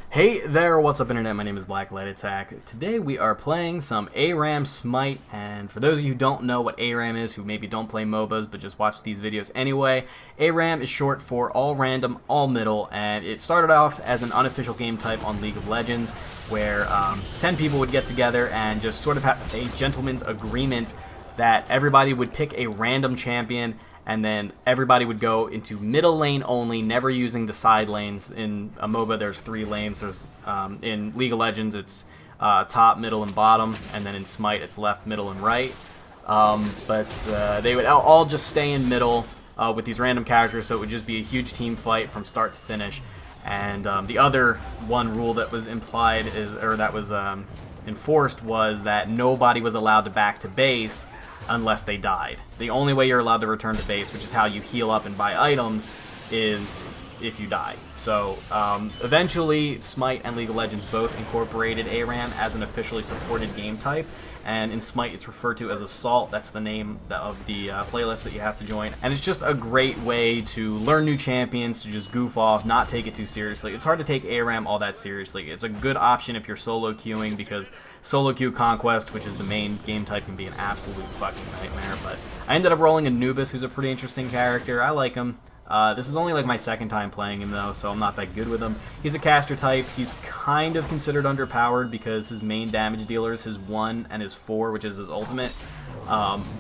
Hey there, what's up internet? My name is BlackLightAttack. Today we are playing some Aram Smite, and for those of you who don't know what Aram is, who maybe don't play MOBAs but just watch these videos anyway, Aram is short for All Random, All Middle, and it started off as an unofficial game type on League of Legends where 10 people would get together and just sort of have a gentleman's agreement that everybody would pick a random champion, and then everybody would go into middle lane only, never using the side lanes. In a MOBA, there's 3 lanes. There's in League of Legends, it's top, middle, and bottom, and then in Smite, it's left, middle, and right. But they would all just stay in middle with these random characters, so it would just be a huge team fight from start to finish. And the other one rule that was implied that was enforced was that nobody was allowed to back to base unless they died. The only way you're allowed to return to base, which is how you heal up and buy items, is if you die. So eventually Smite and League of Legends both incorporated Aram as an officially supported game type, and in Smite it's referred to as Assault. That's the name of the playlist that you have to join, and it's just a great way to learn new champions, to just goof off, not take it too seriously. It's hard to take Aram all that seriously. It's a good option if you're solo queuing, because solo queue Conquest, which is the main game type, can be an absolute fucking nightmare. But I ended up rolling Anubis, who's a pretty interesting character. I like him. This is only like my second time playing him though, so I'm not that good with him. He's a caster type. He's kind of considered underpowered because his main damage dealers, his 1 and his 4, which is his ultimate,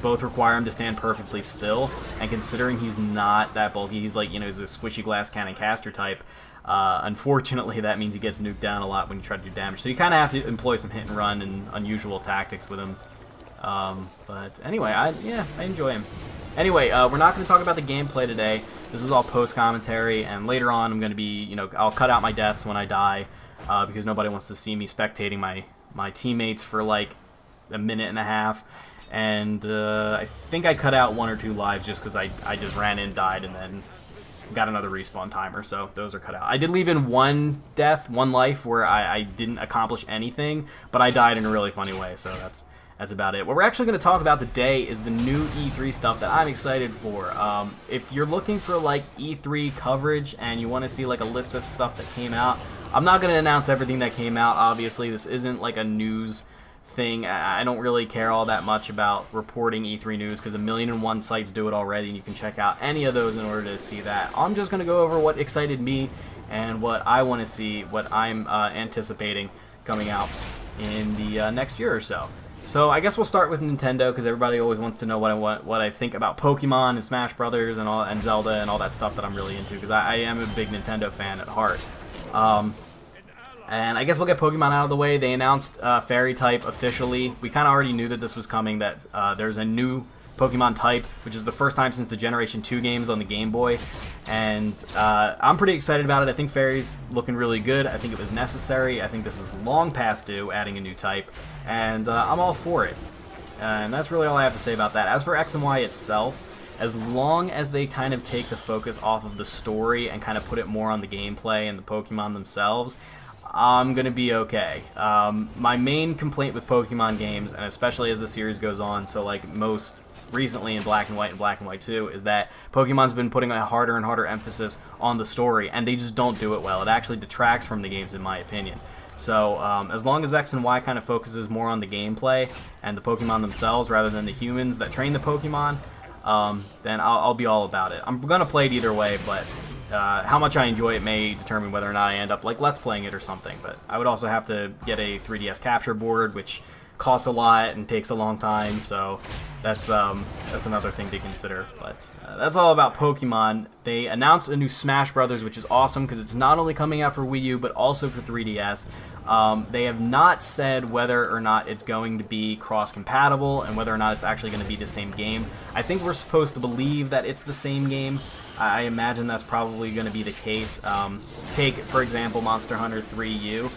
both require him to stand perfectly still. And considering he's not that bulky, he's like, he's a squishy glass cannon caster type. Unfortunately, that means he gets nuked down a lot when you try to do damage. So you kind of have to employ some hit and run and unusual tactics with him. But anyway, I enjoy him. Anyway, we're not going to talk about the gameplay today. This is all post-commentary, and later on I'm going to be, I'll cut out my deaths when I die, because nobody wants to see me spectating my teammates for like a minute and a half. And I think I cut out 1 or 2 lives just because I just ran in, died, and then got another respawn timer, so those are cut out. I did leave in 1 death, 1 life, where I didn't accomplish anything, but I died in a really funny way, so that's about it. What we're actually going to talk about today is the new E3 stuff that I'm excited for. If you're looking for like E3 coverage and you want to see like a list of stuff that came out, I'm not going to announce everything that came out, obviously. This isn't like a news thing. I don't really care all that much about reporting E3 news because 1,000,001 sites do it already, and you can check out any of those in order to see that. I'm just going to go over what excited me and what I want to see, what I'm anticipating coming out in the next year or so. So I guess we'll start with Nintendo, because everybody always wants to know what I think about Pokemon and Smash Brothers and Zelda and all that stuff that I'm really into, because I am a big Nintendo fan at heart. And I guess we'll get Pokemon out of the way. They announced Fairy type officially. We kind of already knew that this was coming, that there's a new Pokemon type, which is the first time since the Generation 2 games on the Game Boy. And I'm pretty excited about it. I think Fairy's looking really good. I think it was necessary. I think this is long past due, adding a new type. And I'm all for it. And that's really all I have to say about that. As for X and Y itself, as long as they kind of take the focus off of the story and kind of put it more on the gameplay and the Pokemon themselves, I'm going to be okay. My main complaint with Pokemon games, and especially as the series goes on, so like most recently in Black and White and Black and White 2, is that Pokemon's been putting a harder and harder emphasis on the story, and they just don't do it well. It actually detracts from the games, in my opinion. So as long as X and Y kind of focuses more on the gameplay and the Pokemon themselves rather than the humans that train the Pokemon, then I'll be all about it. I'm going to play it either way, but how much I enjoy it may determine whether or not I end up like Let's Playing it or something. But I would also have to get a 3DS capture board, which costs a lot and takes a long time, so that's another thing to consider. But that's all about Pokemon. They announced a new Smash Brothers, which is awesome because it's not only coming out for Wii U but also for 3DS. They have not said whether or not it's going to be cross-compatible and whether or not it's actually going to be the same game. I think we're supposed to believe that it's the same game. I imagine that's probably going to be the case. Take, for example, Monster Hunter 3U.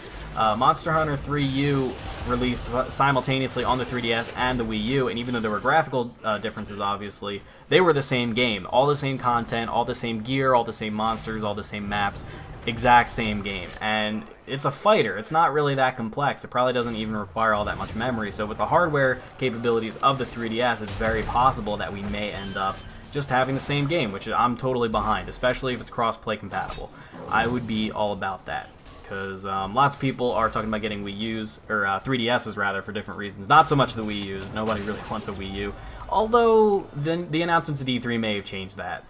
Monster Hunter 3U released simultaneously on the 3DS and the Wii U, and even though there were graphical differences, obviously, they were the same game. All the same content, all the same gear, all the same monsters, all the same maps, exact same game. And it's a fighter. It's not really that complex. It probably doesn't even require all that much memory. So with the hardware capabilities of the 3DS, it's very possible that we may end up just having the same game, which I'm totally behind, especially if it's cross-play compatible. I would be all about that, because lots of people are talking about getting Wii U's, or 3DS's rather, for different reasons. Not so much the Wii U's. Nobody really wants a Wii U. Although the announcements at E3 may have changed that.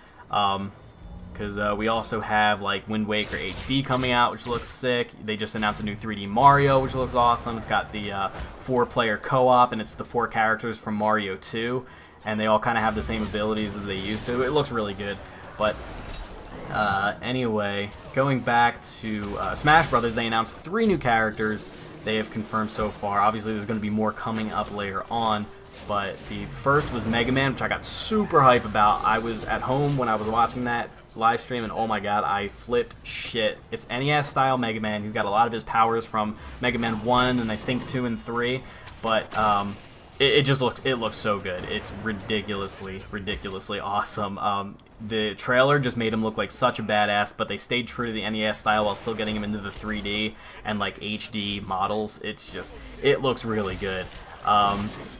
Because we also have like Wind Waker HD coming out, which looks sick. They just announced a new 3D Mario, which looks awesome. It's got the 4-player co-op, and it's the 4 characters from Mario 2, and they all kind of have the same abilities as they used to. It looks really good. But anyway, going back to Smash Brothers, they announced 3 new characters they have confirmed so far. Obviously, there's going to be more coming up later on. But the first was Mega Man, which I got super hype about. I was at home when I was watching that live stream, and oh my god, I flipped shit. It's NES style Mega Man. He's got a lot of his powers from Mega Man 1 and I think 2 and 3, but it just looks so good. It's ridiculously awesome. The trailer just made him look like such a badass, but they stayed true to the NES style while still getting him into the 3D and like HD models. It looks really good.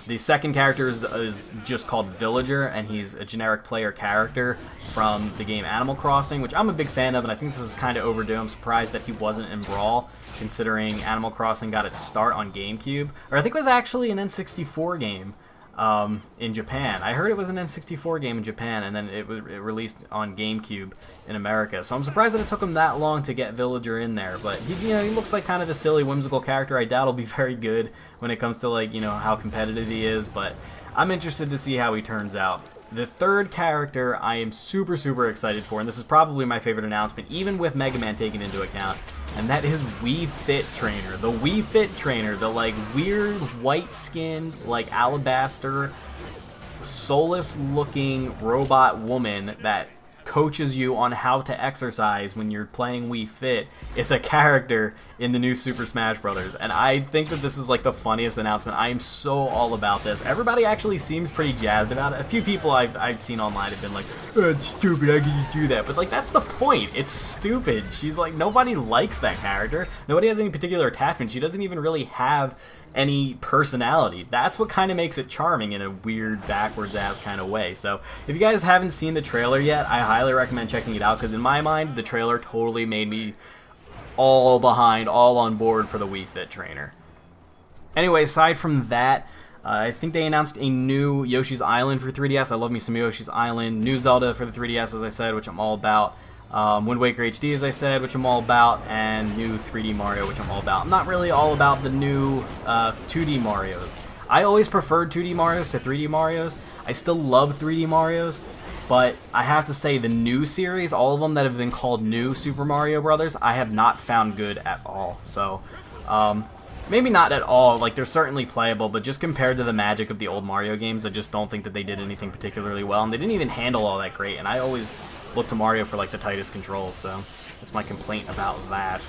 The second character is just called Villager, and he's a generic player character from the game Animal Crossing, which I'm a big fan of, and I think this is kind of overdue. I'm surprised that he wasn't in Brawl, considering Animal Crossing got its start on GameCube. Or I think it was actually an N64 game in Japan. I heard it was an N64 game in Japan, and then it released on GameCube in America. So I'm surprised that it took him that long to get Villager in there. But he looks like kind of a silly, whimsical character. I doubt he'll be very good when it comes to like how competitive he is. But I'm interested to see how he turns out. The third character I am super excited for, and this is probably my favorite announcement, even with Mega Man taken into account, and that is Wii Fit Trainer. The Wii Fit Trainer, the like weird white-skinned, like alabaster, soulless-looking robot woman that coaches you on how to exercise when you're playing Wii Fit, is a character in the new Super Smash Brothers, and I think that this is like the funniest announcement. I am so all about this. Everybody actually seems pretty jazzed about it. A few people I've seen online have been like, oh, it's stupid, how can you do that? But like, that's the point. It's stupid. She's like, nobody likes that character. Nobody has any particular attachment. She doesn't even really have any personality. That's what kind of makes it charming in a weird backwards ass kind of way. So if you guys haven't seen the trailer yet, I highly recommend checking it out, because in my mind the trailer totally made me all on board for the Wii Fit Trainer. Anyway, aside from that, I think they announced a new Yoshi's Island for 3DS. I love me some Yoshi's Island. New Zelda for the 3DS, as I said, which I'm all about. Wind Waker HD, as I said, which I'm all about, and new 3D Mario, which I'm all about. I'm not really all about the new 2D Marios. I always preferred 2D Marios to 3D Marios. I still love 3D Marios, but I have to say the new series, all of them that have been called New Super Mario Brothers, I have not found good at all. So, maybe not at all, like they're certainly playable, but just compared to the magic of the old Mario games, I just don't think that they did anything particularly well, and they didn't even handle all that great, and I always look to Mario for like the tightest controls, so that's my complaint about that.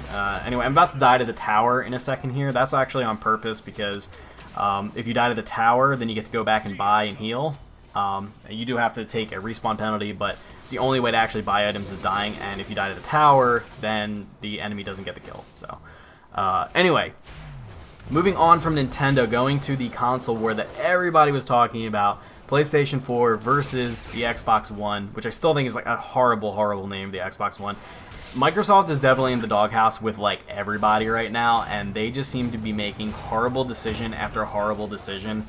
Anyway, I'm about to die to the tower in a second here. That's actually on purpose, because if you die to the tower, then you get to go back and buy and heal. You do have to take a respawn penalty, but it's the only way to actually buy items is dying, and if you die to the tower, then the enemy doesn't get the kill. So anyway, moving on from Nintendo, going to the console war that everybody was talking about, PlayStation 4 versus the Xbox One, which I still think is like a horrible name, the Xbox One. Microsoft is definitely in the doghouse with like everybody right now, and they just seem to be making horrible decision after horrible decision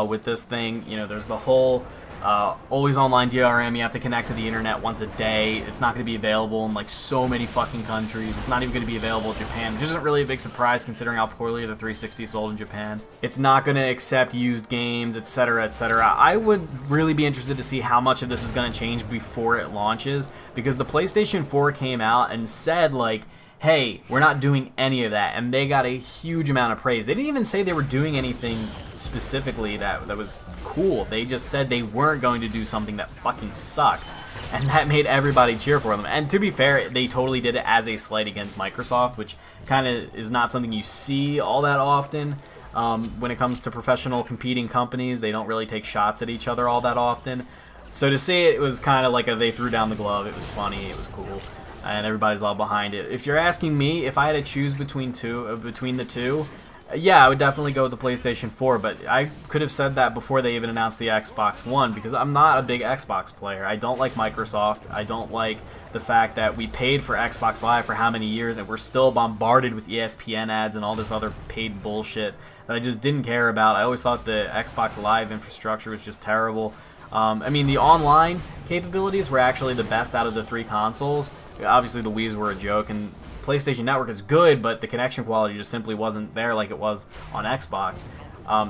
with this thing. There's the whole always online DRM. You have to connect to the internet once a day. It's not going to be available in like so many fucking countries. It's not even going to be available in Japan, which isn't really a big surprise considering how poorly the 360 sold in Japan. It's not going to accept used games, etc., etc. I would really be interested to see how much of this is going to change before it launches, because the PlayStation 4 came out and said like, hey, we're not doing any of that, and they got a huge amount of praise. They didn't even say they were doing anything specifically that was cool. They just said they weren't going to do something that fucking sucked, and that made everybody cheer for them. And to be fair, they totally did it as a slight against Microsoft, which kind of is not something you see all that often. When it comes to professional competing companies, they don't really take shots at each other all that often. So to say it was kind of like they threw down the glove. It was funny, it was cool, and everybody's all behind it. If you're asking me, if I had to choose between the two, Yeah, I would definitely go with the PlayStation 4, but I could have said that before they even announced the Xbox One, because I'm not a big Xbox player. I don't like Microsoft. I don't like the fact that we paid for Xbox Live for how many years, and we're still bombarded with ESPN ads and all this other paid bullshit that I just didn't care about. I always thought the Xbox Live infrastructure was just terrible. I mean, the online capabilities were actually the best out of the 3 consoles. Obviously, the Wii's were a joke, and PlayStation Network is good, but the connection quality just simply wasn't there like it was on Xbox.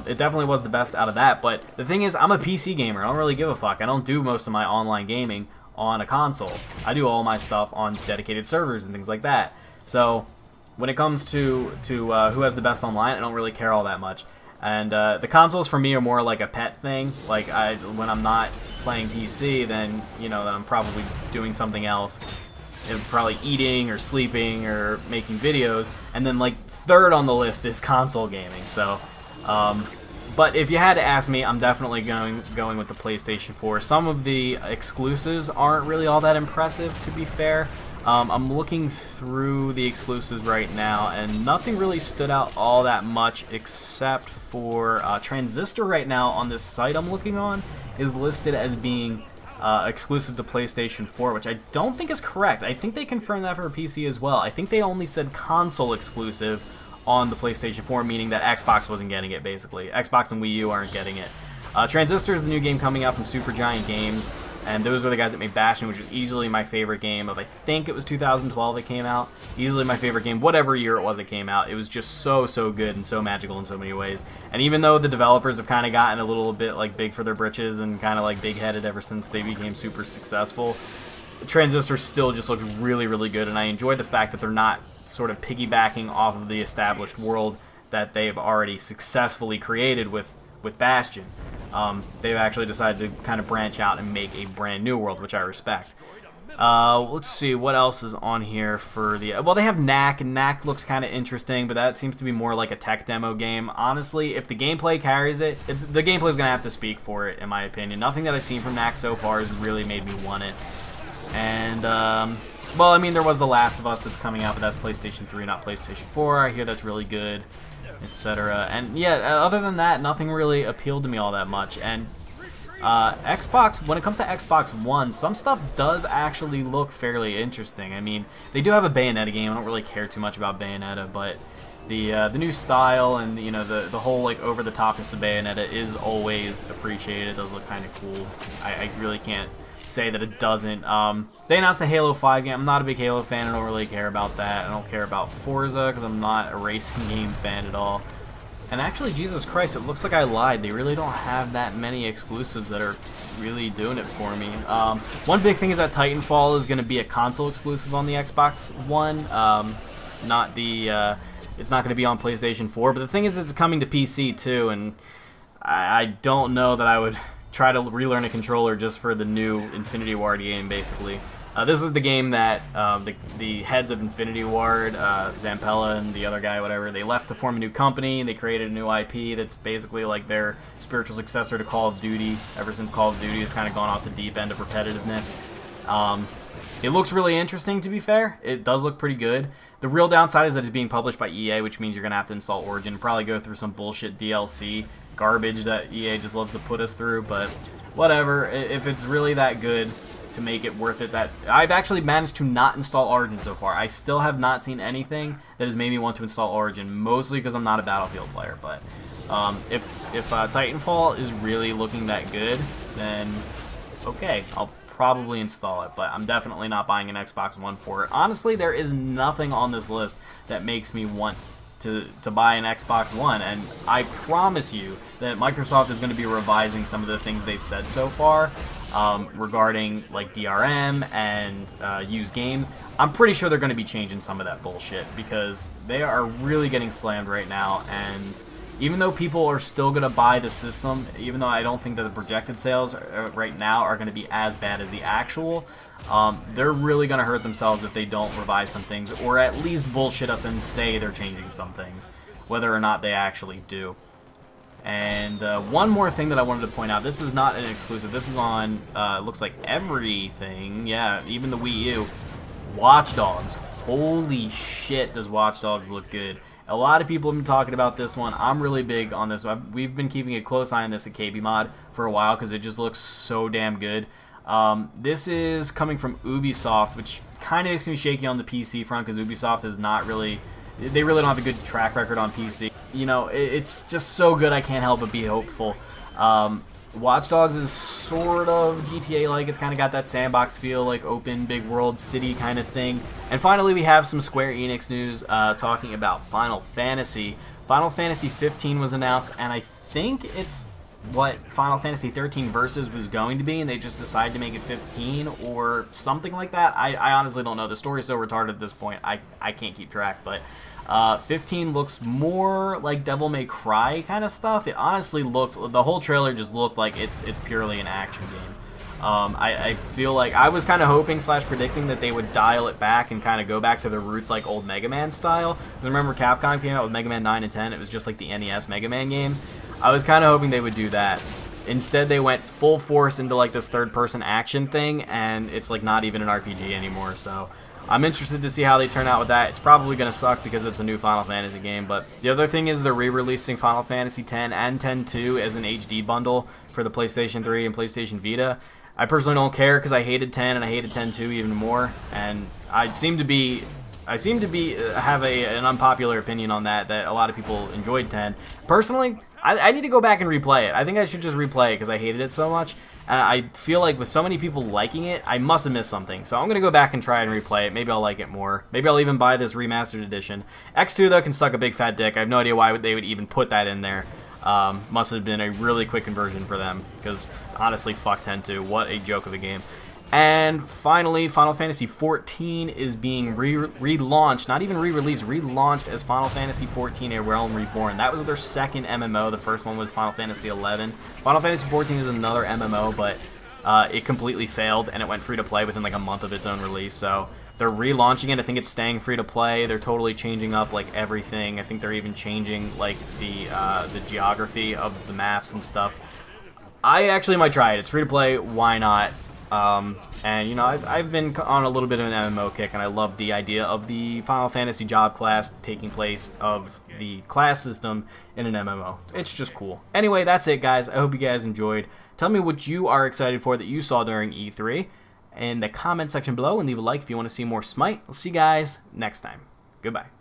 It definitely was the best out of that, but the thing is, I'm a PC gamer. I don't really give a fuck. I don't do most of my online gaming on a console. I do all my stuff on dedicated servers and things like that. So when it comes to who has the best online, I don't really care all that much. And the consoles for me are more like a pet thing. Like when I'm not playing PC, then then I'm probably doing something else. Probably eating or sleeping or making videos, and then like third on the list is console gaming. So, but if you had to ask me, I'm definitely going with the PlayStation 4. Some of the exclusives aren't really all that impressive, to be fair. I'm looking through the exclusives right now, and nothing really stood out all that much except for Transistor. Right now on this site I'm looking on is listed as being exclusive to PlayStation 4, which I don't think is correct. I think they confirmed that for PC as well. I think they only said console exclusive on the PlayStation 4, meaning that Xbox wasn't getting it, basically. Xbox and Wii U aren't getting it. Transistor is the new game coming out from Supergiant Games, and those were the guys that made Bastion, which is easily my favorite game of, I think it was 2012 it came out. Easily my favorite game, whatever year it was it came out. It was just so good and so magical in so many ways. And even though the developers have kind of gotten a little bit like big for their britches and kind of like big-headed ever since they became super successful, Transistor still just looks really good, and I enjoy the fact that they're not sort of piggybacking off of the established world that they've already successfully created with Bastion. They've actually decided to kind of branch out and make a brand new world, which I respect. Let's see, what else is on here for the... Well, they have Knack, and Knack looks kind of interesting, but that seems to be more like a tech demo game. Honestly, if the gameplay carries it, the gameplay is going to have to speak for it, in my opinion. Nothing that I've seen from Knack so far has really made me want it. And, well, I mean, there was The Last of Us that's coming out, but that's PlayStation 3, not PlayStation 4. I hear that's really good, etc. And yeah, other than that, nothing really appealed to me all that much. And Xbox, when it comes to Xbox One, some stuff does actually look fairly interesting. I mean, they do have a Bayonetta game. I don't really care too much about Bayonetta, but the new style and the whole like over the topness of Bayonetta is always appreciated. It does look kind of cool. I really can't say that it doesn't. They announced the Halo 5 game. I'm not a big Halo fan. I don't really care about that. I don't care about Forza because I'm not a racing game fan at all. And actually, Jesus Christ, it looks like I lied. They really don't have that many exclusives that are really doing it for me. One big thing is that Titanfall is going to be a console exclusive on the Xbox One. It's not going to be on PlayStation 4. But the thing is, it's coming to PC too, and I don't know that I would try to relearn a controller just for the new Infinity Ward game, basically. This is the game that the heads of Infinity Ward, Zampella and the other guy, whatever, they left to form a new company, and they created a new IP that's basically like their spiritual successor to Call of Duty, ever since Call of Duty has kind of gone off the deep end of repetitiveness. It looks really interesting, to be fair. It does look pretty good. The real downside is that it's being published by EA, which means you're going to have to install Origin and probably go through some bullshit DLC garbage that EA just loves to put us through, but whatever. If it's really that good to make it worth it, that I've actually managed to not install Origin so far. I still have not seen anything that has made me want to install Origin, mostly because I'm not a Battlefield player, but if Titanfall is really looking that good, then okay, I'll probably install it, but I'm definitely not buying an Xbox One for it. Honestly, there is nothing on this list that makes me want to buy an Xbox One, and I promise you that Microsoft is going to be revising some of the things they've said so far regarding like DRM and used games. I'm pretty sure they're going to be changing some of that bullshit because they are really getting slammed right now, and even though people are still going to buy the system, even though I don't think that the projected sales right now are going to be as bad as the actual, they're really going to hurt themselves if they don't revise some things, or at least bullshit us and say they're changing some things, whether or not they actually do. And one more thing that I wanted to point out, this is not an exclusive, this is on, looks like everything, yeah, even the Wii U. Watch Dogs. Holy shit, does Watch Dogs look good. A lot of people have been talking about this one. I'm really big on this one. We've been keeping a close eye on this at KB Mod for a while because it just looks so damn good. This is coming from Ubisoft, which kind of makes me shaky on the PC front because Ubisoft is not really... They really don't have a good track record on PC. You know, it's just so good I can't help but be hopeful. Watch Dogs is sort of GTA-like. It's kind of got that sandbox feel, like open, big world, city kind of thing. And finally, we have some Square Enix news talking about Final Fantasy. Final Fantasy 15 was announced, and I think it's what Final Fantasy 13 Versus was going to be, and they just decided to make it 15 or something like that. I honestly don't know. The story's so retarded at this point, I can't keep track, but... 15 looks more like Devil May Cry kind of stuff. It honestly looks, the whole trailer just looked like it's purely an action game. I feel like I was kind of hoping / predicting that they would dial it back and kind of go back to their roots like old Mega Man style. Remember Capcom came out with Mega Man 9 and 10, it was just like the NES Mega Man games. I was kind of hoping they would do that. Instead they went full force into like this third person action thing, and it's like not even an RPG anymore, so... I'm interested to see how they turn out with that. It's probably going to suck because it's a new Final Fantasy game, but the other thing is they're re-releasing Final Fantasy X and X-2 as an HD bundle for the PlayStation 3 and PlayStation Vita. I personally don't care because I hated 10 and I hated X-2 even more, and I seem to have an unpopular opinion on that a lot of people enjoyed 10. Personally, I need to go back and replay it. I think I should just replay it because I hated it so much. And I feel like with so many people liking it, I must have missed something. So I'm going to go back and try and replay it. Maybe I'll like it more. Maybe I'll even buy this remastered edition. X2, though, can suck a big fat dick. I have no idea why they would even put that in there. Must have been a really quick conversion for them. Because, honestly, fuck 10-2. What a joke of a game. And finally, Final Fantasy XIV is being relaunched, not even re-released, relaunched as Final Fantasy XIV: A Realm Reborn. That was their second MMO. The first one was Final Fantasy XI. Final Fantasy XIV is another MMO, but it completely failed, and it went free-to-play within like a month of its own release. So they're relaunching it. I think it's staying free-to-play. They're totally changing up like everything. I think they're even changing like the geography of the maps and stuff. I actually might try it. It's free-to-play. Why not? And you know, I've been on a little bit of an MMO kick, and I love the idea of the Final Fantasy job class taking place of the class system in an MMO. It's just cool. Anyway, that's it, guys. I hope you guys enjoyed. Tell me what you are excited for that you saw during E3 in the comment section below, and leave a like if you want to see more Smite. I'll see you guys next time. Goodbye.